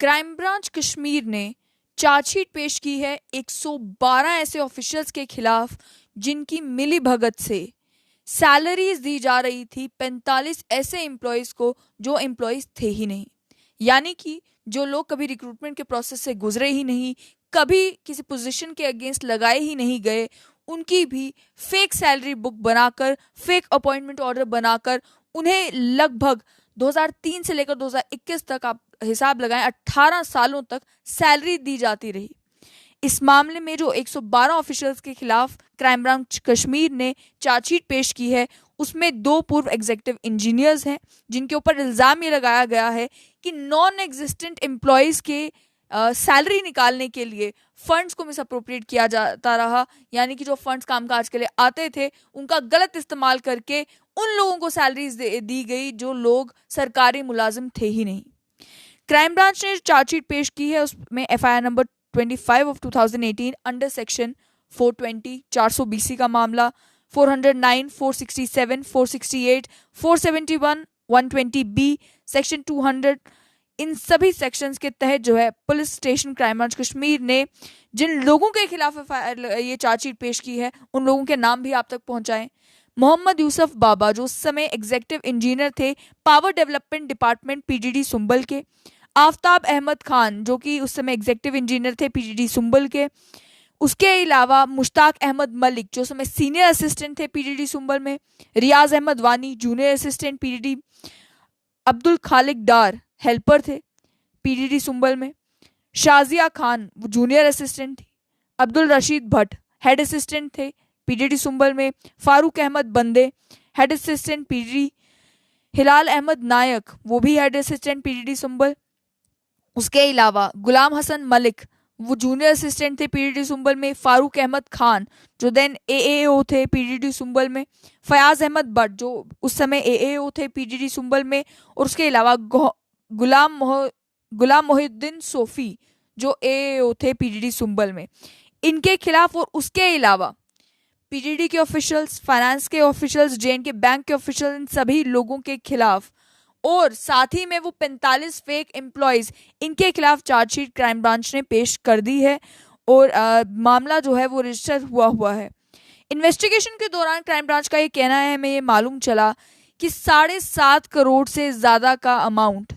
Crime branch Kashmir ने chargesheet पेश की है 112 ऐसे ऑफिशियल्स के खिलाफ जिनकी मिली भगत से सैलरीज दी जा रही थी 45 ऐसे एम्प्लॉयज़ को जो एम्प्लॉयज़ थे ही नहीं। यानी कि जो लोग कभी रिक्रूटमेंट के प्रोसेस से गुजरे ही नहीं, कभी किसी पोजीशन के अगेंस्ट लगाए ही नहीं गए, उनकी भी फेक सैलरी बुक बनाकर, फेक अपॉइंटमेंट ऑर्डर बनाकर उन्हें लगभग 2003 से लेकर 2021 तक आप हिसाब लगाएं 18 सालों तक सैलरी दी जाती रही। इस मामले में जो 112 ऑफिशियल्स के खिलाफ क्राइम ब्रांच कश्मीर ने चार्जशीट पेश की है उसमें 2 पूर्व एग्जीक्यूटिव इंजीनियर्स हैं जिनके ऊपर इल्ज़ाम ये लगाया गया है कि नॉन एग्जिस्टेंट एम्प्लॉयज़ के सैलरी निकालने के लिए फंड्स को मिसअप्रोप्रिएट किया जाता रहा। यानी कि जो फंड्स कामकाज के लिए आते थे उनका गलत इस्तेमाल करके उन लोगों को सैलरीज दी गई जो लोग सरकारी मुलाजिम थे ही नहीं। क्राइम ब्रांच ने चार्जशीट पेश की है उसमें FIR number 25 of 2018 under section 420 420 का मामला, 409 467 468 471 120B सेक्शन 200 इन सभी सेक्शंस के तहत जो है police station crime branch Kashmir ने जिन लोगों के खिलाफ ये चार्जशीट पेश की है उन लोगों के नाम भी आप तक पहुंचाएं। मोहम्मद यूसुफ बाबा जो उस समय एग्जीक्यूटिव इंजीनियर थे power development department PGD Sumbal के, आफ्ताब अहमद खान जो कि उस समय एग्जीक्यूटिव इंजीनियर थे PGD सुंबल के, उसके अलावा मुश्ताक अहमद मलिक जो समय सीनियर असिस्टेंट थे PGD सुंबल में, रियाज अहमद वानी जूनियर असिस्टेंट PGD, अब्दुल खालिक डार हेल्पर थे PGD सुंबल में, शाजिया खान वो जूनियर असिस्टेंट थी, अब्दुल रशीद भट्ट हेड असिस्टेंट थे PGD सुंबल में, फारूक अहमद बंदे हेड असिस्टेंट PGD, हिलाल अहमद नायक वो भी हेड असिस्टेंट PGD सुंबल, उसके अलावा गुलाम हसन मलिक वो जूनियर असिस्टेंट थे PGD सुंबल में, फारूक अहमद खान जो देन AAO थे PGD सुंबल में, फयाज अहमद भट्ट जो उस समय AAO थे PGD सुंबल में, और उसके अलावा गुलाम मोहिद्दीन सोफी जो AAO थे PGD सुंबल में। इनके खिलाफ और उसके अलावा PGD के ऑफिशियल्स, फाइनेंस के ऑफिशियल्स, JNK बैंक के ऑफिशियल्स, इन सभी लोगों के खिलाफ और साथ ही में वो 45 फेक एम्प्लॉयज़ इनके खिलाफ चार्जशीट क्राइम ब्रांच ने पेश कर दी है और मामला जो है वो रजिस्टर हुआ है। इन्वेस्टिगेशन के दौरान क्राइम ब्रांच का ये कहना है, हमें ये मालूम चला कि 7.5 करोड़ से ज़्यादा का अमाउंट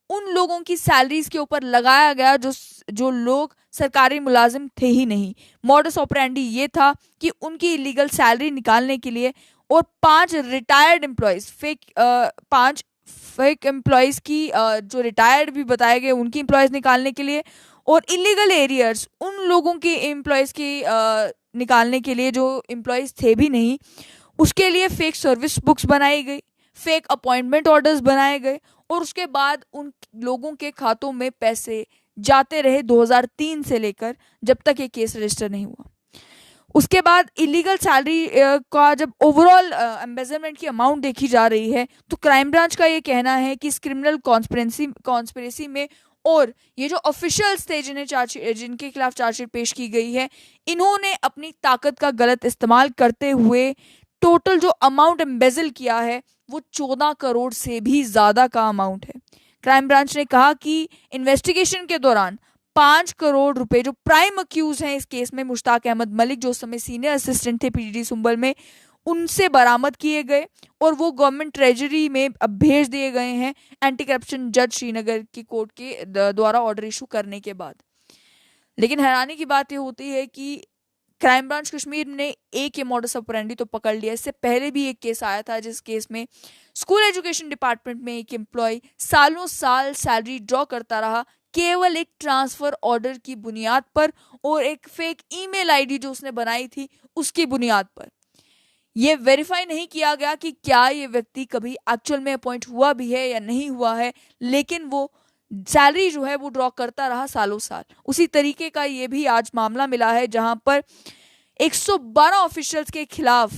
उन लोगों की सैलरीज के ऊपर लगाया गया जो लोग सरकारी मुलाजिम थे ही नहीं। मॉडस ऑपरेंडी ये था कि उनकी इलीगल सैलरी निकालने के लिए और 5 रिटायर्ड एम्प्लॉयज़ पाँच फेक एम्प्लॉयज़ की जो रिटायर्ड भी बताए गए उनकी एम्प्लॉयज़ निकालने के लिए और इलीगल एरियर्स उन लोगों की एम्प्लॉयज़ की निकालने के लिए जो एम्प्लॉयज़ थे भी नहीं, उसके लिए फेक सर्विस बुक्स बनाई गई, फेक अपॉइंटमेंट ऑर्डर्स बनाए गए और उसके बाद उन लोगों के खातों में पैसे जाते रहे 2003 से लेकर जब तक ये केस रजिस्टर नहीं हुआ। उसके बाद इलीगल सैलरी का जब ओवरऑल एम्बेजलमेंट की अमाउंट देखी जा रही है तो क्राइम ब्रांच का ये कहना है कि इस क्रिमिनल कॉन्स्पिरेसी में और ये जो ऑफिशियल्स थे जिनके खिलाफ चार्जशीट पेश की गई है इन्होंने अपनी ताकत का गलत इस्तेमाल करते हुए टोटल जो अमाउंट एम्बेजल किया है वो 14 करोड़ से भी ज़्यादा का अमाउंट है। क्राइम ब्रांच ने कहा कि इन्वेस्टिगेशन के दौरान 5 करोड़ रुपए जो प्राइम अक्यूज हैं इस केस में मुश्ताक अहमद मलिक जो उस समय सीनियर असिस्टेंट थे PGD सुंबल में, उनसे बरामद किए गए और वो गवर्नमेंट ट्रेजरी में अब भेज दिए गए हैं एंटी करप्शन जज श्रीनगर की कोर्ट के द्वारा ऑर्डर इशू करने के बाद। लेकिन हैरानी की बात ये होती है कि क्राइम ब्रांच कश्मीर ने एक ये मॉडस ऑपरेंडी तो पकड़ लिया, इससे पहले भी एक केस आया था जिस केस में स्कूल एजुकेशन डिपार्टमेंट में एक एम्प्लॉय सालों साल सैलरी ड्रॉ करता रहा केवल एक ट्रांसफ़र ऑर्डर की बुनियाद पर और एक फेक ईमेल आईडी जो उसने बनाई थी उसकी बुनियाद पर। यह वेरीफाई नहीं किया गया कि क्या ये व्यक्ति कभी एक्चुअल में अपॉइंट हुआ भी है या नहीं हुआ है, लेकिन वो सैलरी जो है वो ड्रॉ करता रहा सालों साल। उसी तरीके का ये भी आज मामला मिला है जहां पर 112 ऑफिशियल्स के खिलाफ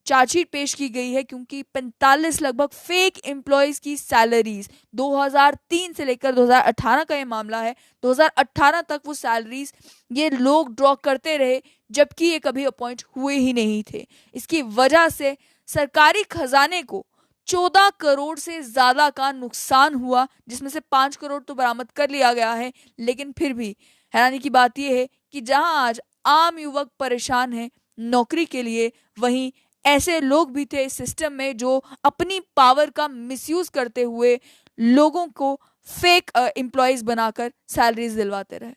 चार्जशीट पेश की गई है क्योंकि 45 लगभग फेक एम्प्लॉयज़ की सैलरीज 2003 से लेकर 2018 का ये मामला है, 2018 तक वो सैलरीज ये लोग ड्रॉ करते रहे जबकि ये कभी अपॉइंट हुए ही नहीं थे। इसकी वजह से सरकारी खजाने को 14 करोड़ से ज्यादा का नुकसान हुआ, जिसमें से 5 करोड़ तो बरामद कर लिया गया है। लेकिन फिर भी हैरानी की बात यह है कि जहां आज आम युवक परेशान है नौकरी के लिए, वहीं ऐसे लोग भी थे इस सिस्टम में जो अपनी पावर का मिसयूज करते हुए लोगों को फेक एम्प्लॉयज बनाकर सैलरीज दिलवाते रहे।